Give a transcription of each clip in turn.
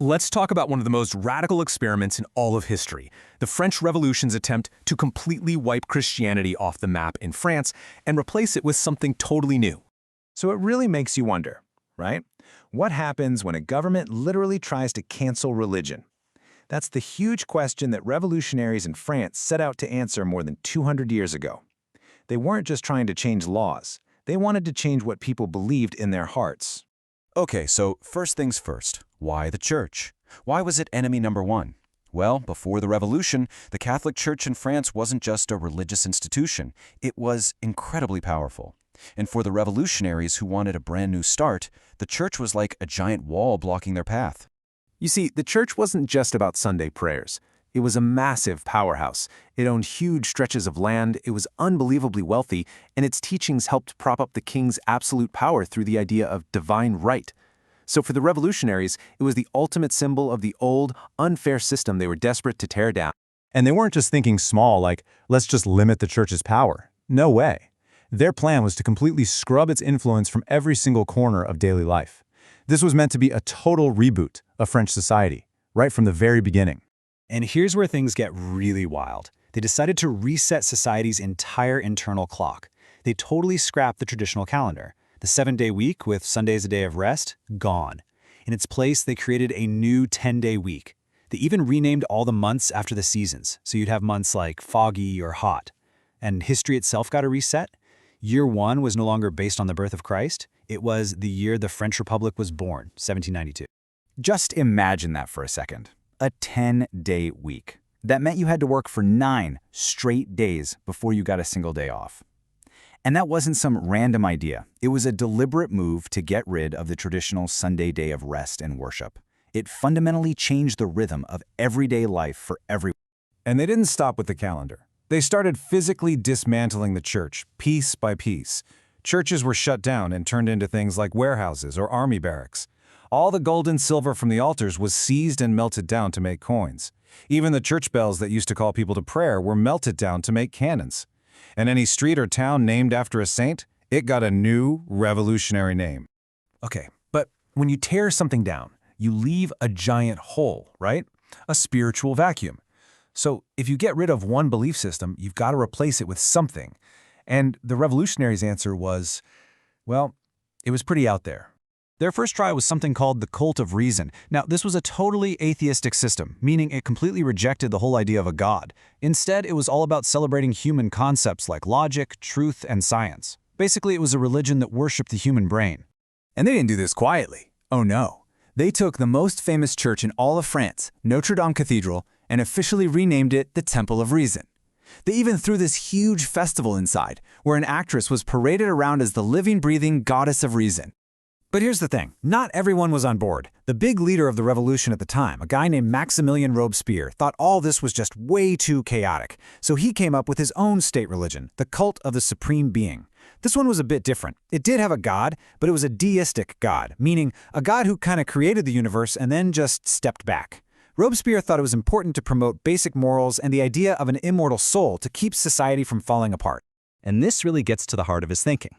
Let's talk about one of the most radical experiments in all of history, the French Revolution's attempt to completely wipe Christianity off the map in France and replace it with something totally new. So it really makes you wonder, right? What happens when a government literally tries to cancel religion? That's the huge question that revolutionaries in France set out to answer more than 200 years ago. They weren't just trying to change laws. They wanted to change what people believed in their hearts. Okay, so first things first. Why the church? Why was it enemy number one? Well, before the revolution, the Catholic Church in France wasn't just a religious institution. It was incredibly powerful. And for the revolutionaries who wanted a brand new start, the church was like a giant wall blocking their path. You see, the church wasn't just about Sunday prayers. It was a massive powerhouse. It owned huge stretches of land, it was unbelievably wealthy, and its teachings helped prop up the king's absolute power through the idea of divine right. So for the revolutionaries, it was the ultimate symbol of the old, unfair system they were desperate to tear down. And they weren't just thinking small, like, let's just limit the church's power. No way. Their plan was to completely scrub its influence from every single corner of daily life. This was meant to be a total reboot of French society, right from the very beginning. And here's where things get really wild. They decided to reset society's entire internal clock. They totally scrapped the traditional calendar. The 7-day week with Sundays a day of rest, gone. In its place, they created a new 10-day week. They even renamed all the months after the seasons, so you'd have months like foggy or hot. And history itself got a reset. Year 1 was no longer based on the birth of Christ. It was the year the French Republic was born, 1792. Just imagine that for a second. A 10-day week. That meant you had to work for 9 straight days before you got a single day off. And that wasn't some random idea. It was a deliberate move to get rid of the traditional Sunday day of rest and worship. It fundamentally changed the rhythm of everyday life for everyone. And they didn't stop with the calendar. They started physically dismantling the church, piece by piece. Churches were shut down and turned into things like warehouses or army barracks. All the gold and silver from the altars was seized and melted down to make coins. Even the church bells that used to call people to prayer were melted down to make cannons. And any street or town named after a saint, it got a new revolutionary name. Okay, but when you tear something down, you leave a giant hole, right? A spiritual vacuum. So if you get rid of one belief system, you've got to replace it with something. And the revolutionaries' answer was, well, it was pretty out there. Their first try was something called the cult of reason. Now, this was a totally atheistic system, meaning it completely rejected the whole idea of a god. Instead, it was all about celebrating human concepts like logic, truth, and science. Basically, it was a religion that worshipped the human brain. And they didn't do this quietly. Oh no. They took the most famous church in all of France, Notre Dame Cathedral, and officially renamed it the Temple of Reason. They even threw this huge festival inside, where an actress was paraded around as the living, breathing goddess of reason. But here's the thing, not everyone was on board. The big leader of the revolution at the time, a guy named Maximilien Robespierre, thought all this was just way too chaotic. So he came up with his own state religion, the cult of the supreme being. This one was a bit different. It did have a god, but it was a deistic god, meaning a god who kind of created the universe and then just stepped back. Robespierre thought it was important to promote basic morals and the idea of an immortal soul to keep society from falling apart. And this really gets to the heart of his thinking.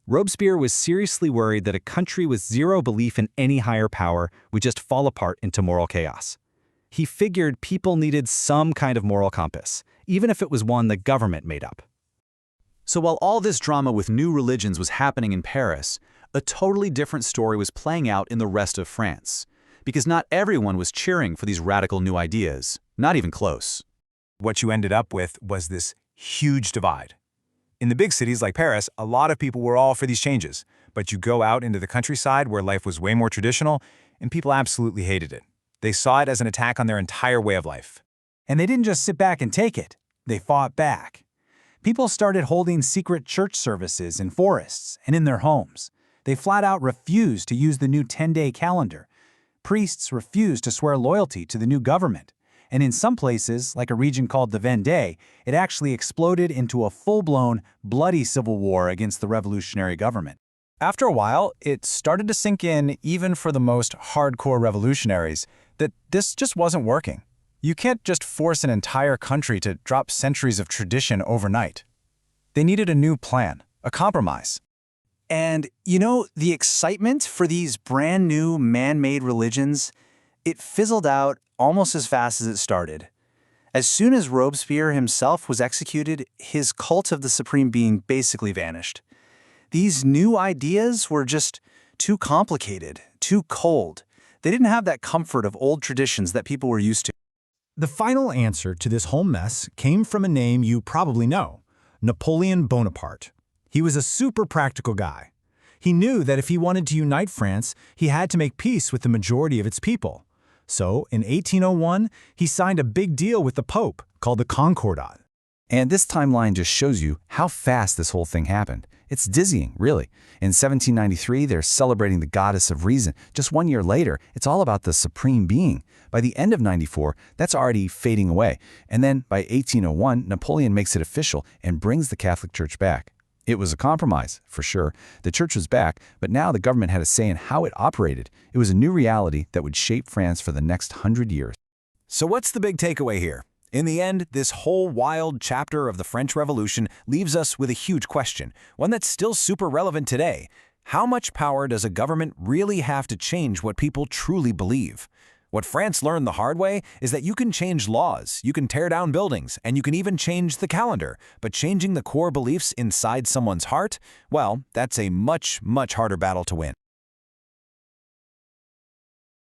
Robespierre was seriously worried that a country with zero belief in any higher power would just fall apart into moral chaos. He figured people needed some kind of moral compass, even if it was one the government made up. So while all this drama with new religions was happening in Paris, a totally different story was playing out in the rest of France. Because not everyone was cheering for these radical new ideas, not even close. What you ended up with was this huge divide. In the big cities like Paris, a lot of people were all for these changes, but you go out into the countryside where life was way more traditional, and people absolutely hated it. They saw it as an attack on their entire way of life. And they didn't just sit back and take it. They fought back. People started holding secret church services in forests and in their homes. They flat out refused to use the new 10-day calendar. Priests refused to swear loyalty to the new government. And in some places, like a region called the Vendée, it actually exploded into a full-blown, bloody civil war against the revolutionary government. After a while, it started to sink in, even for the most hardcore revolutionaries, that this just wasn't working. You can't just force an entire country to drop centuries of tradition overnight. They needed a new plan, a compromise. And, you know, the excitement for these brand new man-made religions, It fizzled out almost as fast as it started. As soon as Robespierre himself was executed, his cult of the supreme being basically vanished. These new ideas were just too complicated, too cold. They didn't have that comfort of old traditions that people were used to. The final answer to this whole mess came from a name you probably know, Napoleon Bonaparte. He was a super practical guy. He knew that if he wanted to unite France, he had to make peace with the majority of its people. So, in 1801, he signed a big deal with the Pope called the Concordat. And this timeline just shows you how fast this whole thing happened. It's dizzying, really. In 1793, they're celebrating the goddess of reason. Just 1 year later, it's all about the supreme being. By the end of 94, that's already fading away. And then by 1801, Napoleon makes it official and brings the Catholic Church back. It was a compromise, for sure. The church was back, but now the government had a say in how it operated. It was a new reality that would shape France for the next 100 years. So what's the big takeaway here? In the end, this whole wild chapter of the French Revolution leaves us with a huge question, one that's still super relevant today. How much power does a government really have to change what people truly believe? What France learned the hard way is that you can change laws, you can tear down buildings, and you can even change the calendar. But changing the core beliefs inside someone's heart, well, that's a much, much harder battle to win.